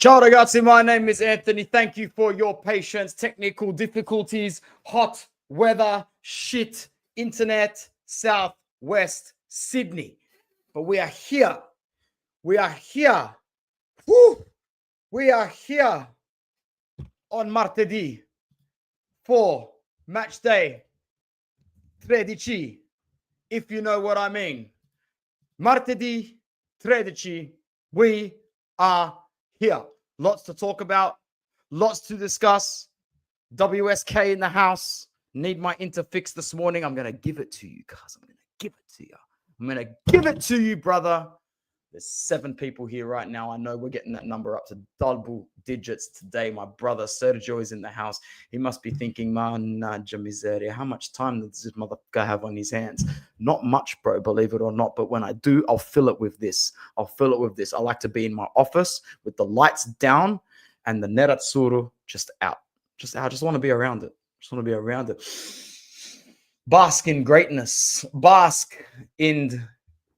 Ciao ragazzi, my name is Anthony. Thank you for your patience. Technical difficulties, hot weather, shit, internet, southwest Sydney. But we are here. We are here. Woo! We are here on Martedì for Matchday 13, if you know what I mean. Martedì 13, we are here. Lots to talk about, lots to discuss. WSK in the house. Need my interfix this morning. I'm going to give it to you, guys. I'm going to give it to you. I'm going to give it to you, brother. There's 7 people here right now. I know we're getting that number up to double digits today. My brother Sergio is in the house. He must be thinking, manager miseria, how much time does this motherfucker have on his hands? Not much, bro, believe it or not. But when I do, I'll fill it with this. I like to be in my office with the lights down and the nerazzurro just out. I just want to be around it. Bask in greatness. Bask in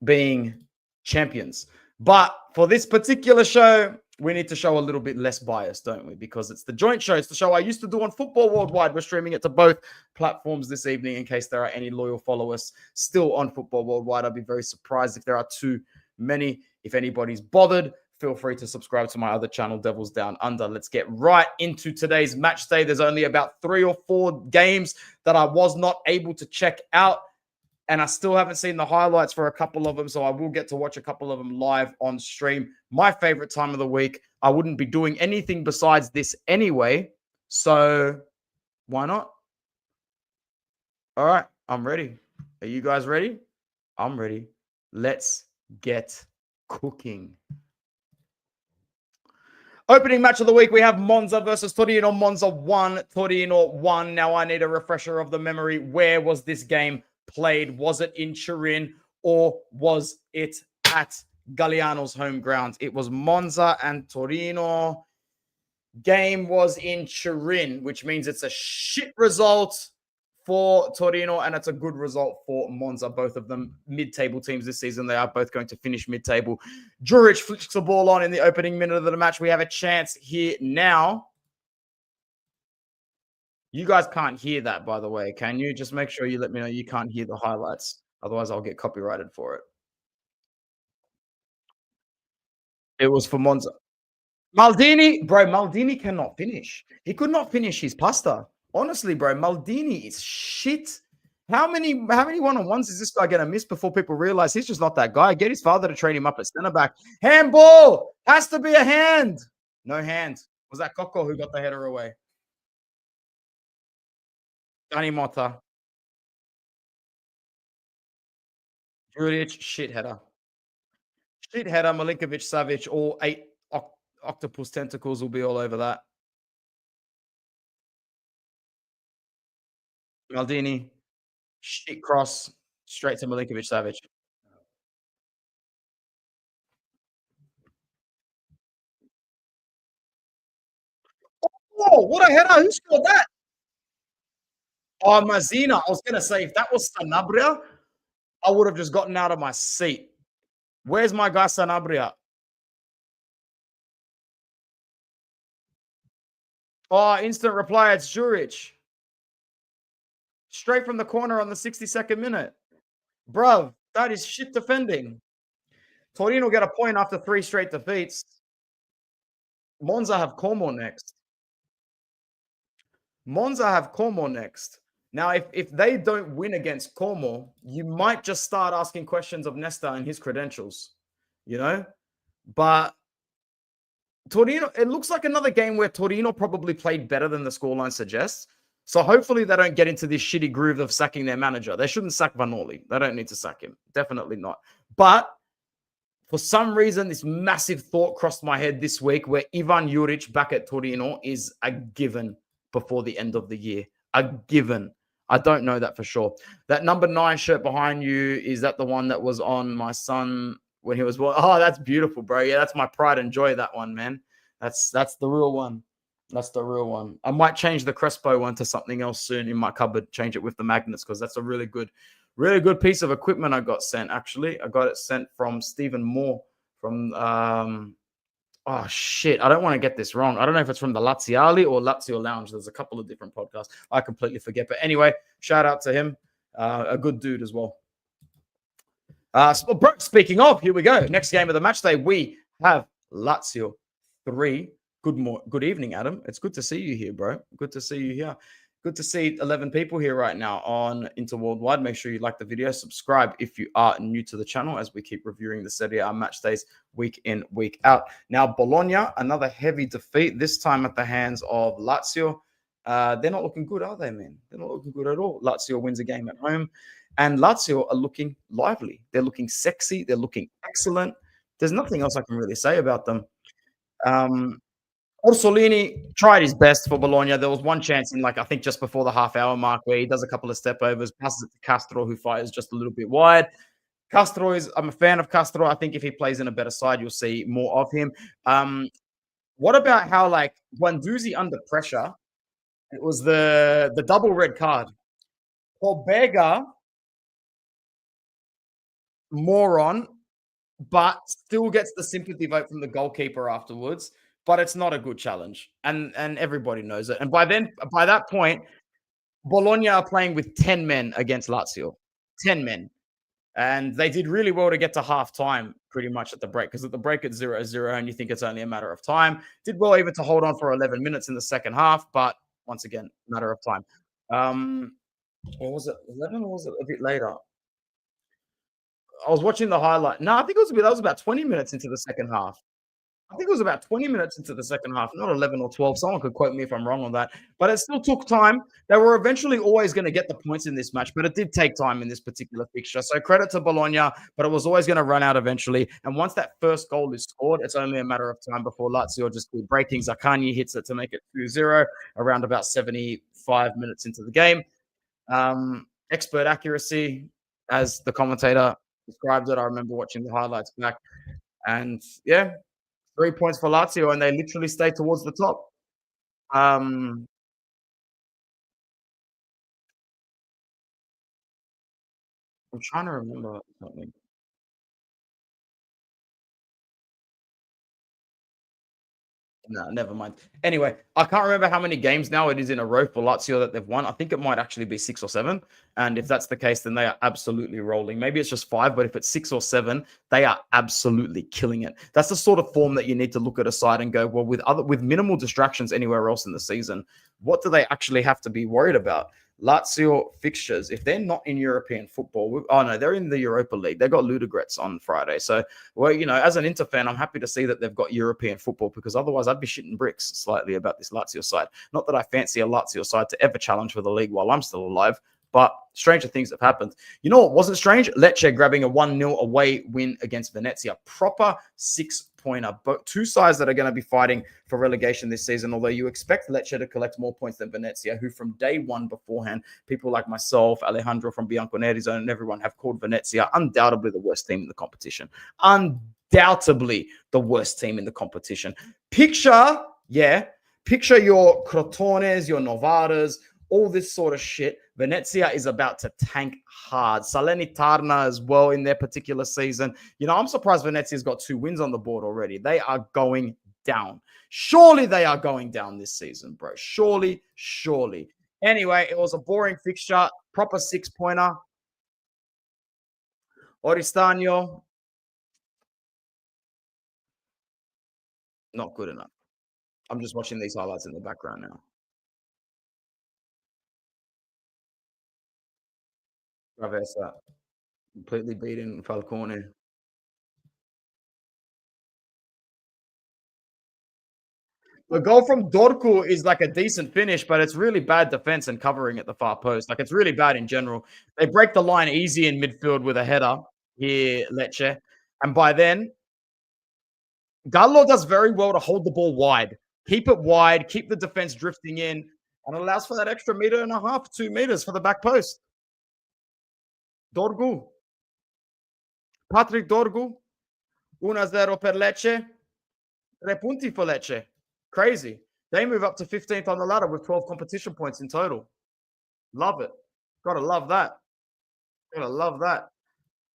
being champions. But for this particular show, we need to show a little bit less bias, don't we? Because it's the joint show. It's the show I used to do on Football Worldwide. We're streaming it to both platforms this evening in case there are any loyal followers still on Football Worldwide. I'd be very surprised if there are too many. If anybody's bothered, feel free to subscribe to my other channel, Devils Down Under. Let's get right into today's match day. There's only about 3 or 4 games that I was not able to check out. And I still haven't seen the highlights for a couple of them, so I will get to watch a couple of them live on stream. My favorite time of the week. I wouldn't be doing anything besides this anyway, so why not? All right, I'm ready. Are you guys ready? I'm ready. Let's get cooking. Opening match of the week, we have Monza versus Torino. Monza 1, Torino 1. Now I need a refresher of the memory. Where was this game played? Was it in Turin or was it at Galliano's home ground? It was Monza and Torino. Game was in Turin, which means it's a shit result for Torino and it's a good result for Monza. Both of them mid-table teams this season. They are both going to finish mid-table. Juric flicks the ball on in the opening minute of the match. We have a chance here now. You guys can't hear that, by the way, can you? Just make sure you let me know you can't hear the highlights. Otherwise, I'll get copyrighted for it. It was for Monza. Maldini cannot finish. He could not finish his pasta. Honestly, bro, Maldini is shit. How many one-on-ones is this guy going to miss before people realize he's just not that guy? Get his father to train him up at centre-back. Handball! Has to be a hand. No hand. Was that Coco who got the header away? Dani Motta. Juric, shit header. Shit header, Milinkovic-Savic, all 8 octopus tentacles will be all over that. Maldini, shit cross, straight to Milinkovic-Savic. Oh, what a header. Who scored that? Oh, Mazina. I was going to say, if that was Sanabria, I would have just gotten out of my seat. Where's my guy Sanabria? Oh, instant reply. It's Juric. Straight from the corner on the 62nd minute. Bruv, that is shit defending. Torino get a point after 3 straight defeats. Monza have Como next. Now, if they don't win against Como, you might just start asking questions of Nesta and his credentials, you know? But Torino, it looks like another game where Torino probably played better than the scoreline suggests. So hopefully they don't get into this shitty groove of sacking their manager. They shouldn't sack Vanoli. They don't need to sack him. Definitely not. But for some reason, this massive thought crossed my head this week where Ivan Juric back at Torino is a given before the end of the year. A given. I don't know that for sure. That number 9 shirt behind you, is that the one that was on my son when he was born? Oh, that's beautiful, bro. Yeah, that's my pride and joy, that one, man. That's the real one. That's the real one. I might change the Crespo one to something else soon in my cupboard, change it with the magnets, because that's a really good piece of equipment I got sent, actually. I got it sent from Stephen Moore from Oh shit! I don't want to get this wrong. I don't know if it's from the Laziali or Lazio Lounge. There's a couple of different podcasts. I completely forget. But anyway, shout out to him. A good dude as well. Speaking of, here we go. Next game of the match day, we have Lazio 3. Good evening, Adam. It's good to see you here, bro. Good to see you here. Good to see 11 people here right now on Interworldwide. Make sure you like the video, subscribe if you are new to the channel as we keep reviewing the Serie A match days week in, week out. Now, Bologna, another heavy defeat, this time at the hands of Lazio. They're not looking good, are they, man? They're not looking good at all. Lazio wins a game at home. And Lazio are looking lively. They're looking sexy. They're looking excellent. There's nothing else I can really say about them. Um, Orsolini tried his best for Bologna. There was one chance in, like, I think just before the half-hour mark where he does a couple of step overs, passes it to Castro, who fires just a little bit wide. I'm a fan of Castro. I think if he plays in a better side, you'll see more of him. What about how, like, Guendouzi under pressure, it was the double red card. Pobega, moron, but still gets the sympathy vote from the goalkeeper afterwards. But it's not a good challenge, and everybody knows it. And by that point, Bologna are playing with 10 men against Lazio, 10 men, and they did really well to get to half time, pretty much at the break, because at the break it's 0-0, and you think it's only a matter of time. Did well even to hold on for 11 minutes in the second half, but once again, matter of time. What was it? 11 or was it a bit later? I was watching the highlight. No, I think that was about 20 minutes into the second half. I think it was about 20 minutes into the second half, not 11 or 12. Someone could quote me if I'm wrong on that. But it still took time. They were eventually always going to get the points in this match, but it did take time in this particular fixture. So credit to Bologna, but it was always going to run out eventually. And once that first goal is scored, it's only a matter of time before Lazio just keep breaking. Zaccagni hits it to make it 2-0 around about 75 minutes into the game. Expert accuracy, as the commentator described it. I remember watching the highlights back. And yeah, 3 points for Lazio, and they literally stay towards the top. Um, I'm trying to remember something. No, never mind. Anyway, I can't remember how many games now it is in a row for Lazio that they've won. I think it might actually be 6 or 7. And if that's the case, then they are absolutely rolling. Maybe it's just 5, but if it's 6 or 7, they are absolutely killing it. That's the sort of form that you need to look at a side and go, well, with minimal distractions anywhere else in the season, what do they actually have to be worried about? Lazio fixtures, if they're not in European football, oh no, they're in the Europa League. They've got Ludogorets on Friday. So, well, as an Inter fan, I'm happy to see that they've got European football, because otherwise I'd be shitting bricks slightly about this Lazio side. Not that I fancy a Lazio side to ever challenge for the league while I'm still alive, but stranger things have happened. You know what wasn't strange? Lecce grabbing a 1-0 away win against Venezia. Proper 6-pointer. But two sides that are going to be fighting for relegation this season, although you expect Lecce to collect more points than Venezia, who from day one beforehand, people like myself, Alejandro from Bianconeri Zone, and everyone have called Venezia undoubtedly the worst team in the competition. Undoubtedly the worst team in the competition. Picture your Crotones, your Novaras, all this sort of shit. Venezia is about to tank hard. Salernitana as well in their particular season. I'm surprised Venezia's got 2 wins on the board already. They are going down. Surely they are going down this season, bro. Surely. Anyway, it was a boring fixture. Proper 6-pointer. Oristano, not good enough. I'm just watching these highlights in the background now. Traversa completely beating Falcone. The goal from Dorku is like a decent finish, but it's really bad defense and covering at the far post. Like, it's really bad in general. They break the line easy in midfield with a header here, Lecce. And by then, Gallo does very well to hold the ball wide. Keep it wide, keep the defense drifting in, and it allows for that extra 1.5 meters, 2 meters for the back post. Dorgu. Patrick Dorgu. 1-0 per Lecce. 3 punti for Lecce. Crazy. They move up to 15th on the ladder with 12 competition points in total. Love it. Gotta love that. Gotta love that.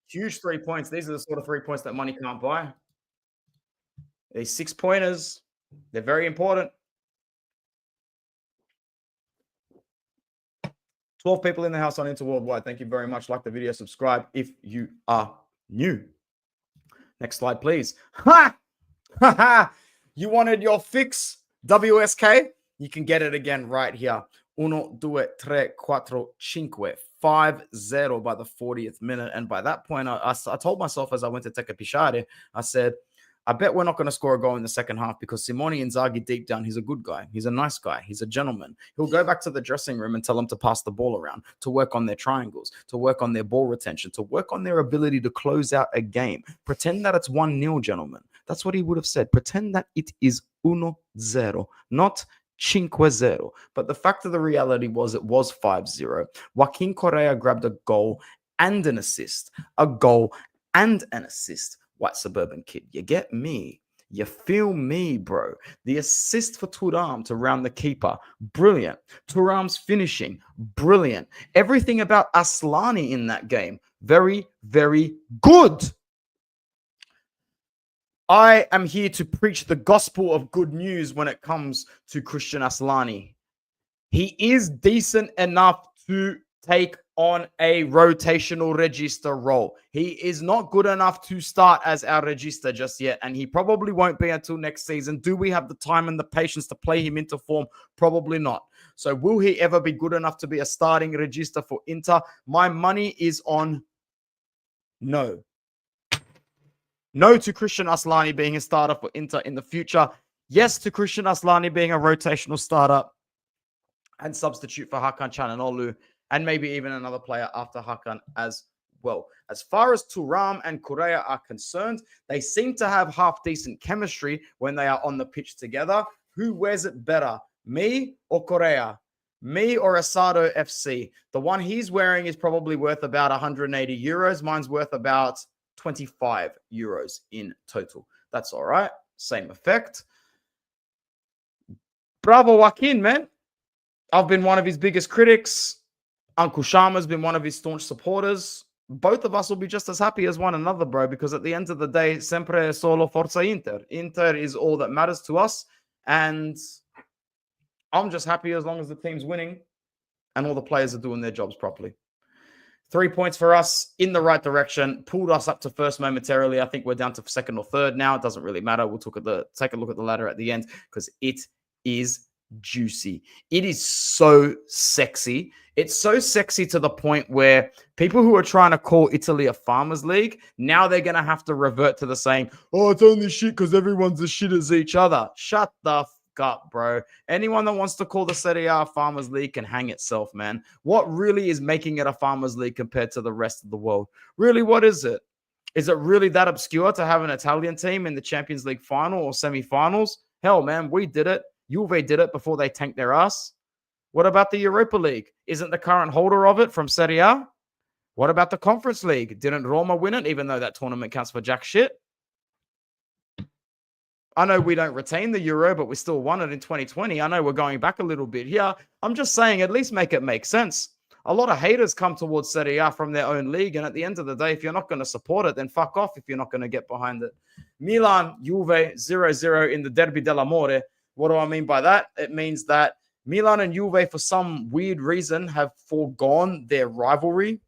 Huge 3 points. These are the sort of 3 points that money can't buy. These 6-pointers, they're very important. 12 people in the house on Inter Worldwide. Thank you very much. Like the video, subscribe if you are new. Next slide, please. Ha! Ha ha! You wanted your fix, WSK? You can get it again right here. 1, 2, 3, 4, 5. 5-0 by the 40th minute. And by that point, I told myself as I went to take a pisciare, I said, I bet we're not going to score a goal in the second half because Simone Inzaghi, deep down, he's a good guy. He's a nice guy. He's a gentleman. He'll go back to the dressing room and tell them to pass the ball around, to work on their triangles, to work on their ball retention, to work on their ability to close out a game. Pretend that it's 1-0, gentlemen. That's what he would have said. Pretend that it is 1-0, not 5-0. But the fact of the reality was it was 5-0. Joaquin Correa grabbed a goal and an assist. A goal and an assist. White suburban kid. You get me? You feel me, bro? The assist for Thuram to round the keeper. Brilliant. Thuram's finishing. Brilliant. Everything about Aslani in that game. Very, very good. I am here to preach the gospel of good news when it comes to Christian Aslani. He is decent enough to take on a rotational regista role. He is not good enough to start as our regista just yet, and he probably won't be until next season. Do we have the time and the patience to play him into form? Probably not. So will he ever be good enough to be a starting regista for Inter? My money is on no. No to Christian Aslani being a starter for Inter in the future. Yes to Christian Aslani being a rotational starter and substitute for Hakan Çalhanoğlu and maybe even another player after Hakan as well. As far as Thuram and Correa are concerned, they seem to have half-decent chemistry when they are on the pitch together. Who wears it better, me or Correa? Me or Asado FC? The one he's wearing is probably worth about 180 euros. Mine's worth about 25 euros in total. That's all right. Same effect. Bravo, Joaquin, man. I've been one of his biggest critics. Uncle Sharma's been one of his staunch supporters. Both of us will be just as happy as one another, bro, because at the end of the day, sempre solo forza Inter. Inter is all that matters to us. And I'm just happy as long as the team's winning and all the players are doing their jobs properly. 3 points for us in the right direction. Pulled us up to first momentarily. I think we're down to second or third now. It doesn't really matter. We'll take a look at the ladder at the end because it is juicy. It is so sexy. It's so sexy to the point where people who are trying to call Italy a farmers league, now they're going to have to revert to the saying, oh, it's only shit because everyone's as shit as each other. Shut the up, bro. Anyone that wants to call the Serie A Farmers League can hang itself, man. What really is making it a Farmers League compared to the rest of the world? Really, what is it? Is it really that obscure to have an Italian team in the Champions League final or semi-finals? Hell, man, we did it. Juve did it before they tanked their ass. What about the Europa League? Isn't the current holder of it from Serie A? What about the Conference League? Didn't Roma win it, even though that tournament counts for jack shit? I know we don't retain the Euro, but we still won it in 2020. I know we're going back a little bit here. I'm just saying, at least make it make sense. A lot of haters come towards Serie A from their own league, and at the end of the day, if you're not going to support it, then fuck off if you're not going to get behind it. Milan-Juve 0-0 in the Derby dell'Amore. What do I mean by that? It means that Milan and Juve, for some weird reason, have foregone their rivalry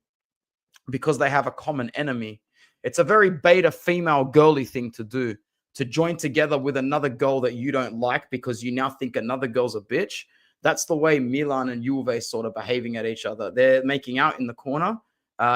because they have a common enemy. It's a very beta female girly thing to do, to join together with another girl that you don't like because you now think another girl's a bitch. That's the way Milan and Juve sort of behaving at each other. They're making out in the corner,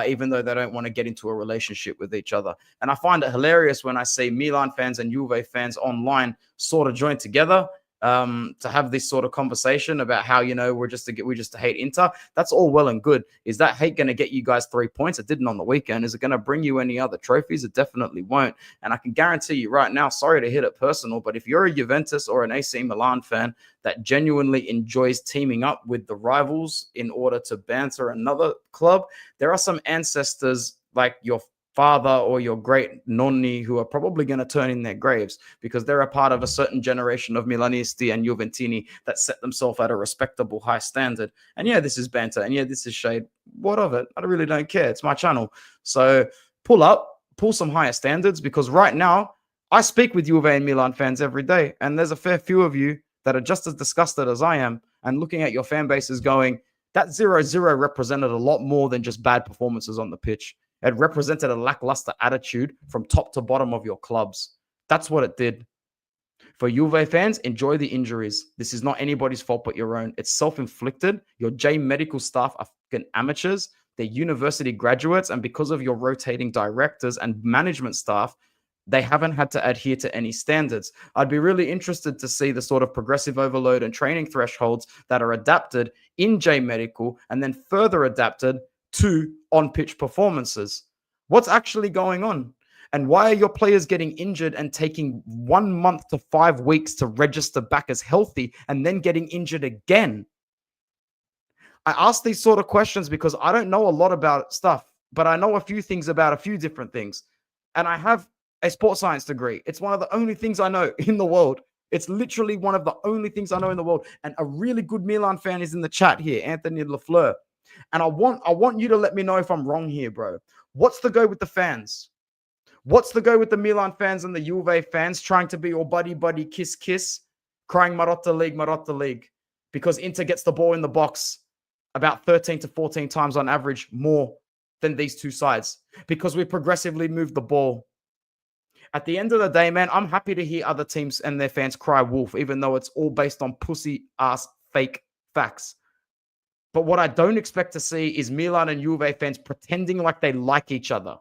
even though they don't want to get into a relationship with each other. And I find it hilarious when I see Milan fans and Juve fans online sort of join together to have this sort of conversation about how, you know, we just hate Inter. That's all well and good. Is that hate going to get you guys 3 points? It didn't on the weekend. Is it going to bring you any other trophies? It definitely won't. And I can guarantee you right now, sorry to hit it personal, but if you're a Juventus or an AC Milan fan that genuinely enjoys teaming up with the rivals in order to banter another club, there are some ancestors like your father or your great nonni who are probably going to turn in their graves because they're a part of a certain generation of Milanisti and Juventini that set themselves at a respectable high standard. And yeah, this is banter. And yeah, this is shade. What of it? I really don't care. It's my channel. So pull some higher standards because right now I speak with Juve and Milan fans every day, and there's a fair few of you that are just as disgusted as I am, and looking at your fan bases going, that 0-0 represented a lot more than just bad performances on the pitch. It represented a lackluster attitude from top to bottom of your clubs. That's what it did. For Juve fans, enjoy the injuries. This is not anybody's fault but your own. It's self-inflicted. Your J medical staff are fucking amateurs. They're university graduates, and because of your rotating directors and management staff, they haven't had to adhere to any standards. I'd be really interested to see the sort of progressive overload and training thresholds that are adapted in J Medical and then further adapted to on-pitch performances. What's actually going on? And why are your players getting injured and taking 1 month to 5 weeks to register back as healthy and then getting injured again? I ask these sort of questions because I don't know a lot about stuff, but I know a few things about a few different things. And I have a sports science degree. It's one of the only things I know in the world. It's literally one of the only things I know in the world. And a really good Milan fan is in the chat here, Anthony Lafleur. And I want you to let me know if I'm wrong here, bro. What's the go with the fans? What's the go with the Milan fans and the Juve fans trying to be all buddy, kiss, crying Marotta League, because Inter gets the ball in the box about 13 to 14 times on average more than these two sides because we progressively move the ball. At the end of the day, man, I'm happy to hear other teams and their fans cry wolf, even though it's all based on pussy-ass fake facts. But what I don't expect to see is Milan and Juve fans pretending like they like each other.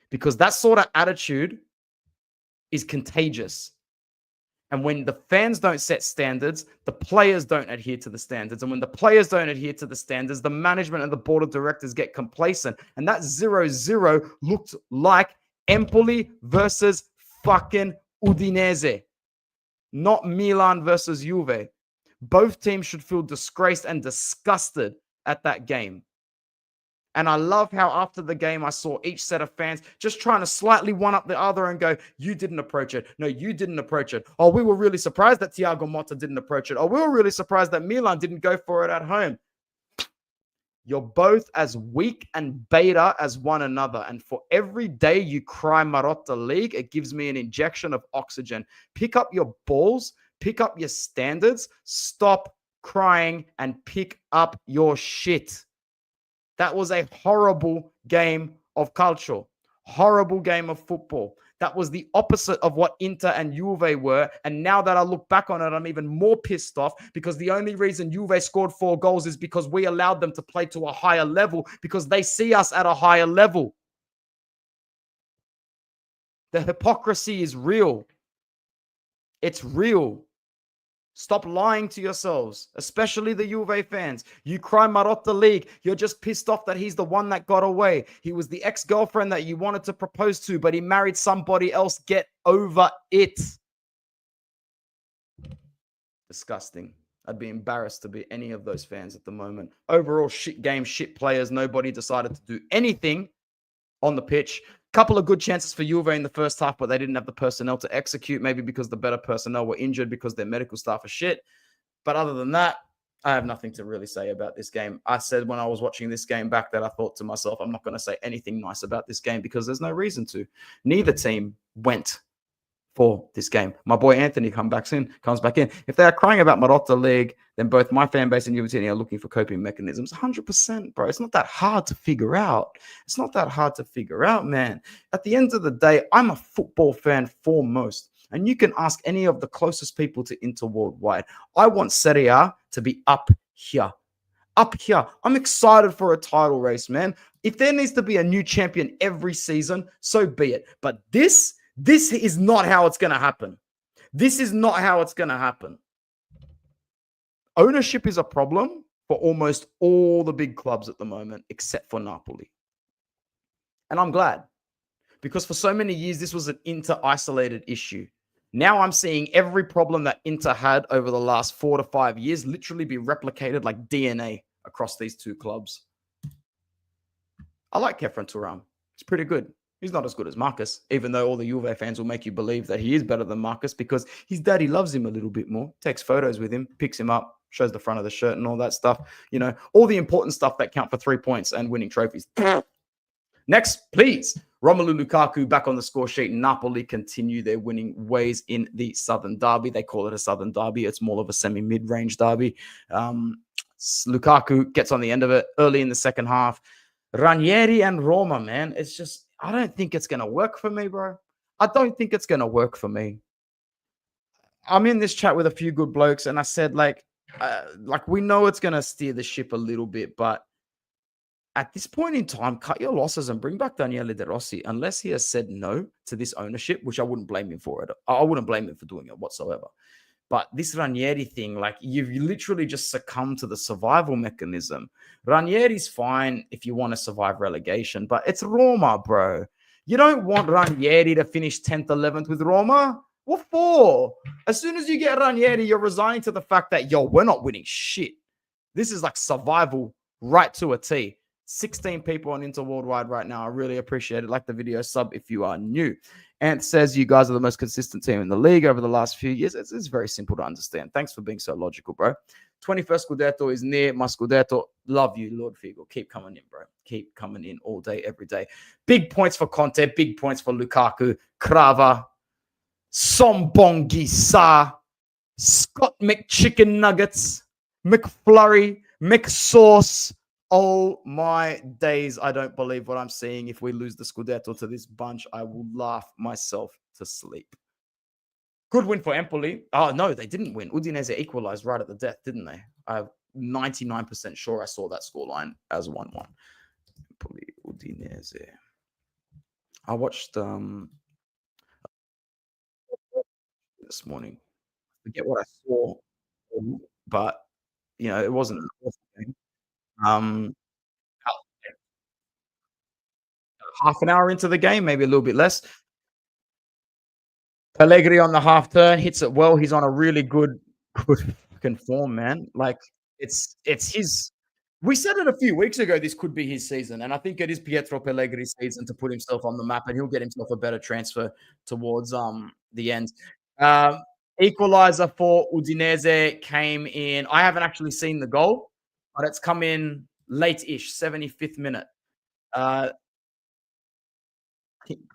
Because that sort of attitude is contagious. And when the fans don't set standards, the players don't adhere to the standards. And when the players don't adhere to the standards, the management and the board of directors get complacent. And that 0-0 looked like Empoli versus fucking Udinese, not Milan versus Juve. Both teams should feel disgraced and disgusted at that game. And I love how after the game, I saw each set of fans just trying to slightly one up the other and go, you didn't approach it. No, you didn't approach it. Oh, we were really surprised that Thiago Motta didn't approach it. Oh, we were really surprised that Milan didn't go for it at home. You're both as weak and beta as one another. And for every day you cry Marotta League, it gives me an injection of oxygen. Pick up your balls, pick up your standards, stop crying and pick up your shit. That was a horrible game of calcio, horrible game of football. That was the opposite of what Inter and Juve were. And now that I look back on it, I'm even more pissed off because the only reason Juve scored 4 goals is because we allowed them to play to a higher level because they see us at a higher level. The hypocrisy is real. It's real. Stop lying to yourselves, especially the Juve fans. You cry Marotta League. You're just pissed off that he's the one that got away. He was the ex-girlfriend that you wanted to propose to, but he married somebody else. Get over it. Disgusting. I'd be embarrassed to be any of those fans at the moment. Overall, shit game, shit players. Nobody decided to do anything on the pitch. Couple of good chances for Juve in the first half, but they didn't have the personnel to execute, maybe because the better personnel were injured because their medical staff are shit. But other than that, I have nothing to really say about this game. I said when I was watching this game back that I thought to myself, I'm not going to say anything nice about this game because there's no reason to. Neither team went for this game. My boy Anthony comes back in. If they are crying about Marotta League, then both my fan base and Juventus are looking for coping mechanisms. 100%, bro. It's not that hard to figure out. It's not that hard to figure out, man. At the end of the day, I'm a football fan foremost. And you can ask any of the closest people to Inter worldwide. I want Serie A to be up here. Up here. I'm excited for a title race, man. If there needs to be a new champion every season, so be it. But this is not how it's going to happen. This is not how it's going to happen. Ownership is a problem for almost all the big clubs at the moment, except for Napoli. And I'm glad, because for so many years, this was an Inter-isolated issue. Now I'm seeing every problem that Inter had over the last 4 to 5 years literally be replicated like DNA across these two clubs. I like Kefren Turam. He's pretty good. He's not as good as Marcus, even though all the Juve fans will make you believe that he is better than Marcus because his daddy loves him a little bit more, takes photos with him, picks him up, shows the front of the shirt and all that stuff. You know, all the important stuff that count for 3 points and winning trophies. Next, please. Romelu Lukaku back on the score sheet. Napoli continue their winning ways in the Southern Derby. They call it a Southern Derby. It's more of a semi-mid-range derby. Lukaku gets on the end of it early in the second half. Ranieri and Roma, man. It's just, I don't think it's going to work for me, bro. I don't think it's going to work for me. I'm in this chat with a few good blokes, and I said, like we know it's going to steer the ship a little bit, but at this point in time, cut your losses and bring back Daniele De Rossi, unless he has said no to this ownership, which I wouldn't blame him for it. I wouldn't blame him for doing it whatsoever. But this Ranieri thing, like, you've literally just succumbed to the survival mechanism. Ranieri's fine if you want to survive relegation, but it's Roma, bro. You don't want Ranieri to finish 10th, 11th with Roma. What for? As soon as you get Ranieri, you're resigning to the fact that, yo, we're not winning shit. This is like survival right to a T. 16 people on Inter Worldwide right now. I really appreciate it. Like the video, sub if you are new. Anth says you guys are the most consistent team in the league over the last few years. It's very simple to understand. Thanks for being so logical, bro. 21st Scudetto is near. My Scudetto. Love you, Lord Figo. Keep coming in, bro. Keep coming in all day, every day. Big points for Conte. Big points for Lukaku. Crava. Sombongi Sa. Scott McChicken Nuggets. McFlurry. McSauce. Oh my days, I don't believe what I'm seeing. If we lose the Scudetto to this bunch, I will laugh myself to sleep. Good win for Empoli. Oh, no, they didn't win. Udinese equalized right at the death, didn't they? I'm 99% sure I saw that scoreline as 1-1. Empoli, Udinese. I watched this morning. I forget what I saw, but, you know, it wasn't an awful game. Half an hour into the game, maybe a little bit less. Pellegrini on the half turn hits it well. He's on a really good fucking form, man. Like it's his. We said it a few weeks ago. This could be his season, and I think it is Pietro Pellegrini's season to put himself on the map, and he'll get himself a better transfer towards the end. Equalizer for Udinese came in. I haven't actually seen the goal, but it's come in late-ish, 75th minute.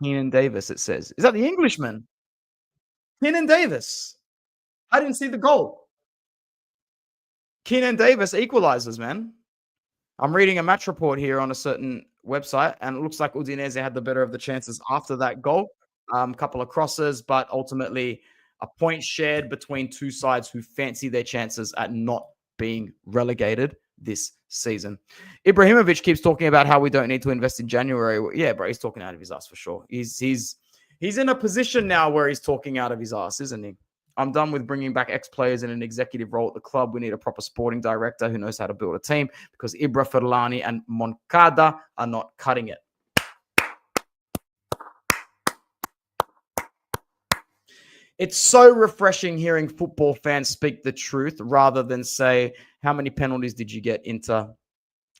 Kean Davis, it says. Is that the Englishman? Kean Davis. I didn't see the goal. Kean Davis equalizes, man. I'm reading a match report here on a certain website, and it looks like Udinese had the better of the chances after that goal. Couple of crosses, but ultimately a point shared between two sides who fancy their chances at not being relegated this season. Ibrahimovic keeps talking about how we don't need to invest in January. Yeah, bro, he's talking out of his ass for sure. He's in a position now where he's talking out of his ass, isn't he? I'm done with bringing back ex-players in an executive role at the club. We need a proper sporting director who knows how to build a team because Ibra, Ferlani, and Moncada are not cutting it. It's so refreshing hearing football fans speak the truth rather than say, how many penalties did you get, Inter?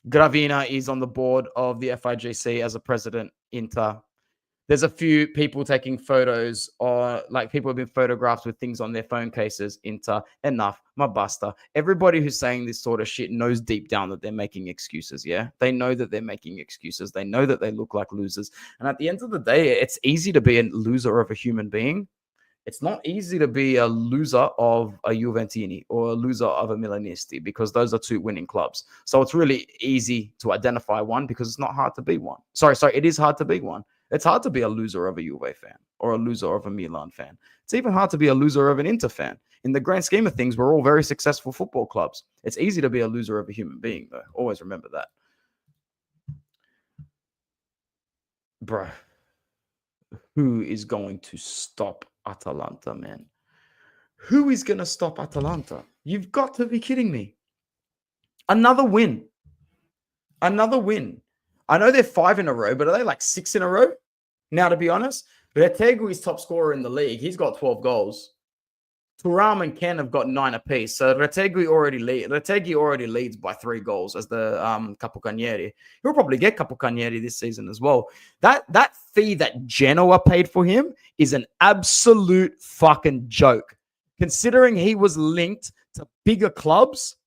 Gravina is on the board of the FIGC as a president, Inter. There's a few people taking photos, or like people have been photographed with things on their phone cases. Inter, enough, ma basta. Everybody who's saying this sort of shit knows deep down that they're making excuses, yeah? They know that they're making excuses. They know that they look like losers. And at the end of the day, it's easy to be a loser of a human being. It's not easy to be a loser of a Juventini or a loser of a Milanisti because those are two winning clubs. So it's really easy to identify one because it's not hard to be one. Sorry, it is hard to be one. It's hard to be a loser of a Juve fan or a loser of a Milan fan. It's even hard to be a loser of an Inter fan. In the grand scheme of things, we're all very successful football clubs. It's easy to be a loser of a human being, though. Always remember that. Bruh. Who is going to stop Atalanta, man? Who is going to stop Atalanta? You've got to be kidding me. Another win. Another win. I know they're 5 in a row, but are they like 6 in a row? Now, to be honest, Retegui is top scorer in the league. He's got 12 goals. Thuram and Ken have got 9 apiece. So Retegui already leads by 3 goals as the Capocannonieri. He'll probably get Capocannonieri this season as well. That fee that Genoa paid for him is an absolute fucking joke. Considering he was linked to bigger clubs,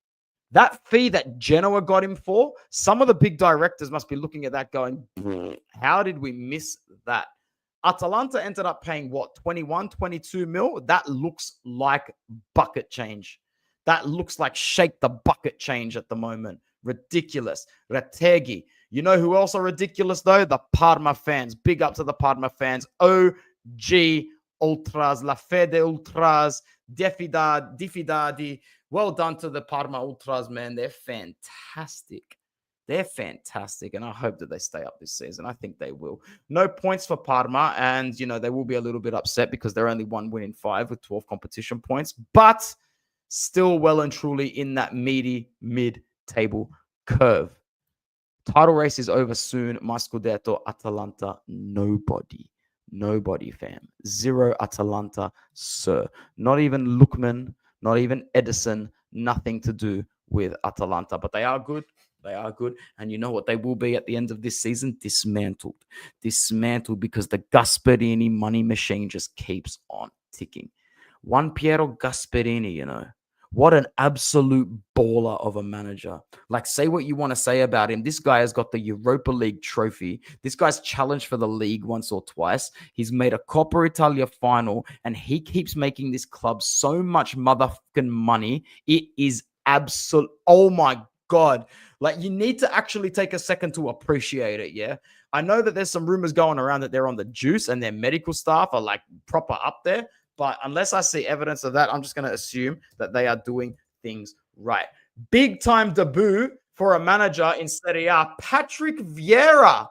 That fee that Genoa got him for, some of the big directors must be looking at that going, how did we miss that? Atalanta ended up paying what, 21, 22 mil? That looks like bucket change. That looks like shake the bucket change at the moment. Ridiculous. Retegui. You know who else are ridiculous though? The Parma fans. Big up to the Parma fans. OG Ultras, La Fede Ultras, Diffidadi. Well done to the Parma Ultras, man. They're fantastic. They're fantastic, and I hope that they stay up this season. I think they will. No points for Parma, and, you know, they will be a little bit upset because they're only 1 win in 5 with 12 competition points, but still well and truly in that meaty mid-table curve. Title race is over soon. My Scudetto, Atalanta, nobody. Nobody, fam. 0 Atalanta, sir. Not even Lookman, not even Edison, nothing to do with Atalanta. But they are good. They are good. And you know what they will be at the end of this season? Dismantled. Dismantled because the Gasperini money machine just keeps on ticking. Juan Piero Gasperini, you know. What an absolute baller of a manager. Like, say what you want to say about him. This guy has got the Europa League trophy. This guy's challenged for the league once or twice. He's made a Coppa Italia final, and he keeps making this club so much motherfucking money. It is absolute. Oh my God. Like, you need to actually take a second to appreciate it, yeah? I know that there's some rumors going around that they're on the juice and their medical staff are like proper up there. But unless I see evidence of that, I'm just going to assume that they are doing things right. Big time debut for a manager in Serie A, Patrick Vieira.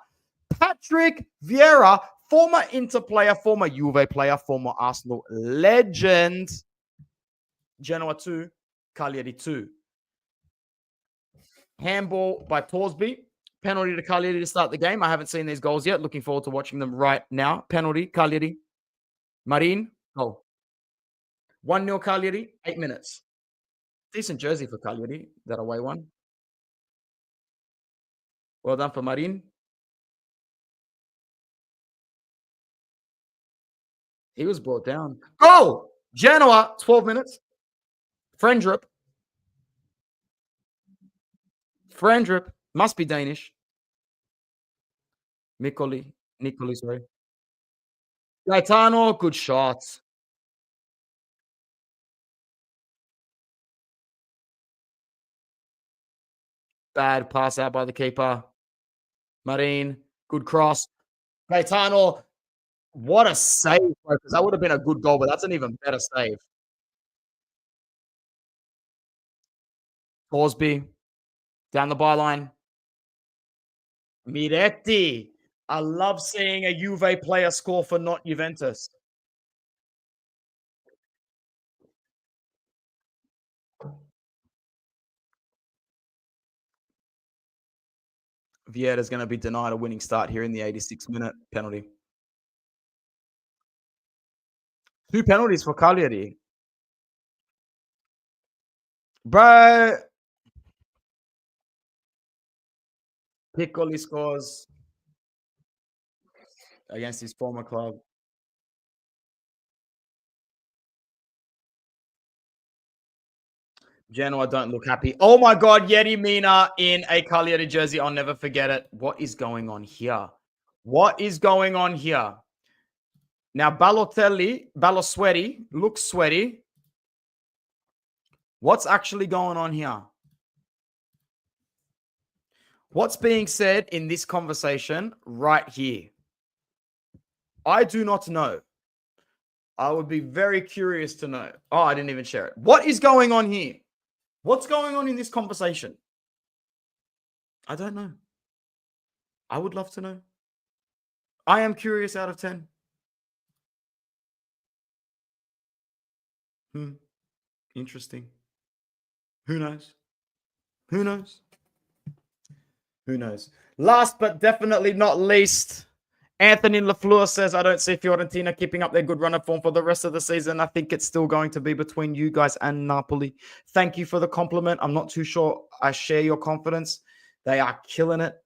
Patrick Vieira, former Inter player, former Juve player, former Arsenal legend. Genoa 2, Cagliari 2. Handball by Torsby. Penalty to Cagliari to start the game. I haven't seen these goals yet. Looking forward to watching them right now. Penalty, Cagliari. Marin, goal. 1-0 Cagliari, 8 minutes. Decent jersey for Cagliari, that away one. Well done for Marin. He was brought down. Goal! Genoa, 12 minutes. Frendrup. Frendrup. Must be Danish. Nicoli, sorry. Gaetano, good shot. Bad pass out by the keeper. Marin, good cross. Gaetano, what a save, bro, because that would have been a good goal, but that's an even better save. Torsby, down the byline. Miretti. I love seeing a Juve player score for not Juventus. Vieira's going to be denied a winning start here in the 86th minute. Penalty. 2 penalties for Cagliari. Bro. Piccoli scores against his former club. Genoa don't look happy. Oh my God, Yeti Mina in a Cagliari jersey. I'll never forget it. What is going on here? What is going on here? Now, Balotelli looks sweaty. What's actually going on here? What's being said in this conversation right here? I do not know. I would be very curious to know. Oh, I didn't even share it. What is going on here? What's going on in this conversation? I don't know. I would love to know. I am curious out of 10. Interesting. Who knows? Who knows? Who knows? Last but definitely not least, Anthony LaFleur says, I don't see Fiorentina keeping up their good run of form for the rest of the season. I think it's still going to be between you guys and Napoli. Thank you for the compliment. I'm not too sure I share your confidence. They are killing it.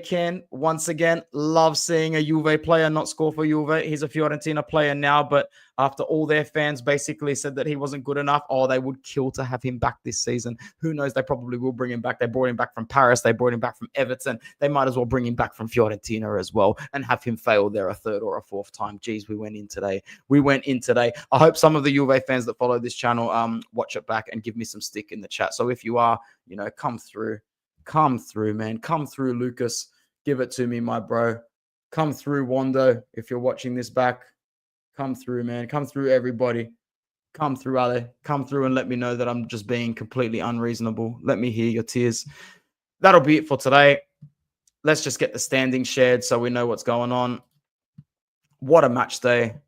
Kean, once again, love seeing a Juve player not score for Juve. He's a Fiorentina player now, but after all their fans basically said that he wasn't good enough, they would kill to have him back this season. Who knows? They probably will bring him back. They brought him back from Paris. They brought him back from Everton. They might as well bring him back from Fiorentina as well and have him fail there a third or a fourth time. Geez, we went in today. I hope some of the Juve fans that follow this channel watch it back and give me some stick in the chat. So if you are, come through. Come through, man. Come through, Lucas. Give it to me, my bro. Come through, Wando. If you're watching this back, come through, man. Come through, everybody. Come through, Ale. Come through and let me know that I'm just being completely unreasonable. Let me hear your tears. That'll be it for today. Let's just get the standings shared so we know what's going on. What a match day.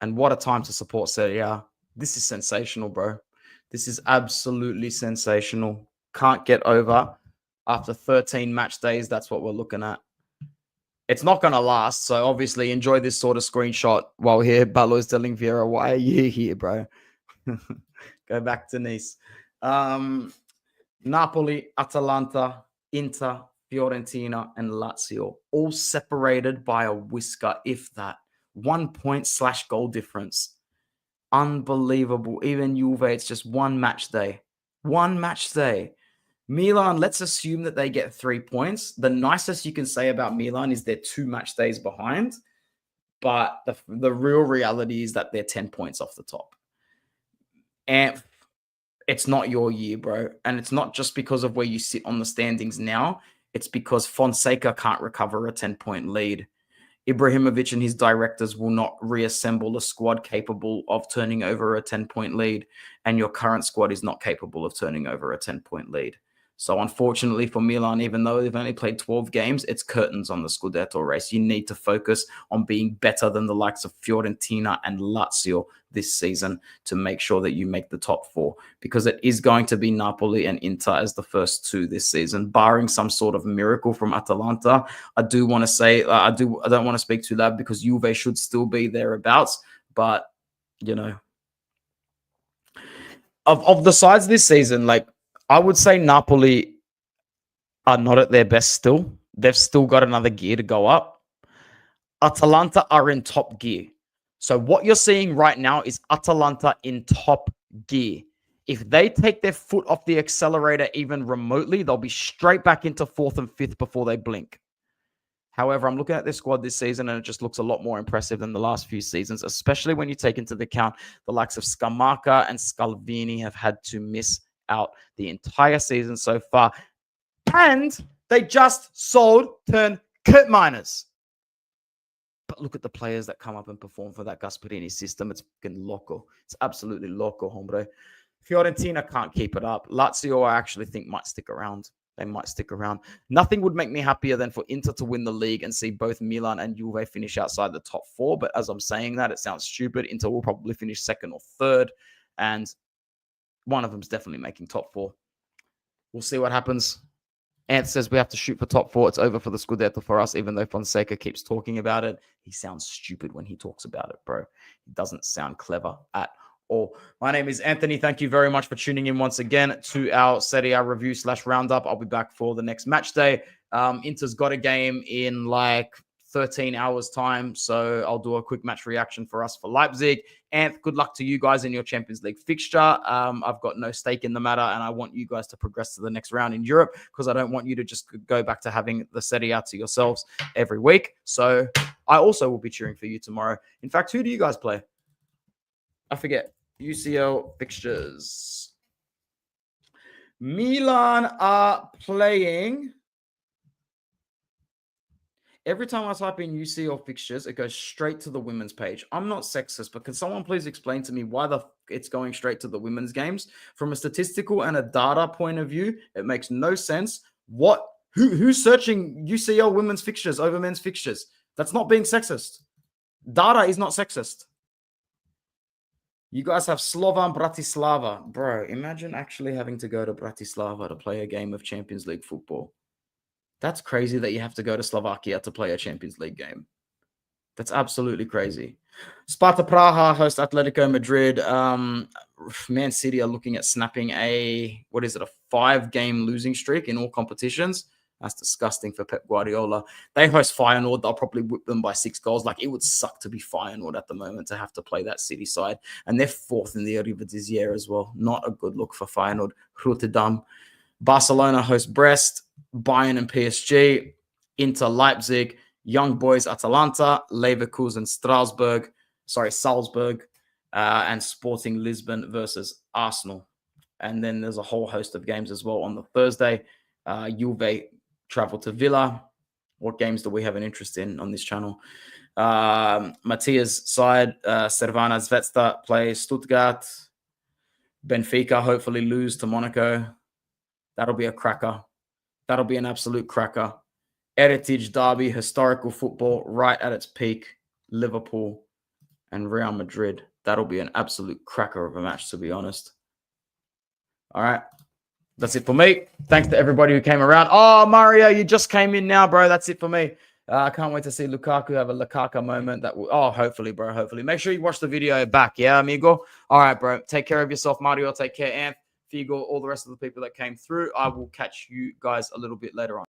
And what a time to support Serie. This is sensational, bro. This is absolutely sensational. Can't get over. After 13 match days, that's what we're looking at. It's not going to last, so obviously enjoy this sort of screenshot while here. Ballo's telling Vieira, why are you here, bro? Go back to Nice. Napoli, Atalanta, Inter, Fiorentina, and Lazio, all separated by a whisker, if that. 1 point / goal difference. Unbelievable. Even Juve, it's just one match day. One match day. Milan, let's assume that they get 3 points. The nicest you can say about Milan is they're 2 match days behind. But the real reality is that they're 10 points off the top. And it's not your year, bro. And it's not just because of where you sit on the standings now. It's because Fonseca can't recover a 10-point lead. Ibrahimovic and his directors will not reassemble a squad capable of turning over a 10-point lead. And your current squad is not capable of turning over a 10-point lead. So unfortunately for Milan, even though they've only played 12 games, it's curtains on the Scudetto race. You need to focus on being better than the likes of Fiorentina and Lazio this season to make sure that you make the top 4, because it is going to be Napoli and Inter as the first 2 this season, barring some sort of miracle from Atalanta. I do want to say, I don't want to speak too loud because Juve should still be thereabouts, but of the sides this season, I would say Napoli are not at their best still. They've still got another gear to go up. Atalanta are in top gear. So what you're seeing right now is Atalanta in top gear. If they take their foot off the accelerator even remotely, they'll be straight back into 4th and 5th before they blink. However, I'm looking at their squad this season and it just looks a lot more impressive than the last few seasons, especially when you take into account the likes of Scamacca and Scalvini have had to miss out the entire season so far. And they just turned Kurt Miners. But look at the players that come up and perform for that Gasperini system. It's fucking loco. It's absolutely loco, hombre. Fiorentina can't keep it up. Lazio, I actually think, might stick around. They might stick around. Nothing would make me happier than for Inter to win the league and see both Milan and Juve finish outside the top 4. But as I'm saying that, it sounds stupid. Inter will probably finish 2nd or 3rd. And one of them's definitely making top 4. We'll see what happens. Anth says we have to shoot for top 4. It's over for the Scudetto for us, even though Fonseca keeps talking about it. He sounds stupid when he talks about it, bro. He doesn't sound clever at all. My name is Anthony. Thank you very much for tuning in once again to our Serie A review / roundup. I'll be back for the next match day. Inter's got a game in 13 hours time. So I'll do a quick match reaction for us for Leipzig. Anth, good luck to you guys in your Champions League fixture. I've got no stake in the matter, and I want you guys to progress to the next round in Europe because I don't want you to just go back to having the Serie A to yourselves every week. So I also will be cheering for you tomorrow. In fact, who do you guys play? I forget. UCL fixtures. Milan are playing. Every time I type in UCL fixtures, it goes straight to the women's page. I'm not sexist, but can someone please explain to me why it's going straight to the women's games? From a statistical and a data point of view, it makes no sense. Who's searching UCL women's fixtures over men's fixtures? That's not being sexist. Data is not sexist. You guys have Slovan Bratislava. Bro, imagine actually having to go to Bratislava to play a game of Champions League football. That's crazy that you have to go to Slovakia to play a Champions League game. That's absolutely crazy. Sparta Praha host Atletico Madrid. Man City are looking at snapping a 5-game losing streak in all competitions. That's disgusting for Pep Guardiola. They host Feyenoord. They'll probably whip them by 6 goals. Like, it would suck to be Feyenoord at the moment to have to play that City side. And they're 4th in the Eredivisie as well. Not a good look for Feyenoord. Rotterdam. Barcelona host Brest. Bayern and PSG. Inter Leipzig. Young Boys Atalanta. Leverkusen Salzburg. And Sporting Lisbon versus Arsenal. And then there's a whole host of games as well on the Thursday. Juve travel to Villa. What games do we have an interest in on this channel? Matthias' side, Cervana Zvezda plays Stuttgart. Benfica hopefully lose to Monaco. That'll be a cracker. That'll be an absolute cracker. Heritage Derby, historical football right at its peak. Liverpool and Real Madrid. That'll be an absolute cracker of a match, to be honest. All right. That's it for me. Thanks to everybody who came around. Oh, Mario, you just came in now, bro. That's it for me. I can't wait to see Lukaku have a Lukaku moment. Hopefully, bro. Hopefully. Make sure you watch the video back. Yeah, amigo? All right, bro. Take care of yourself, Mario. Take care, Anth, Figo, all the rest of the people that came through. I will catch you guys a little bit later on.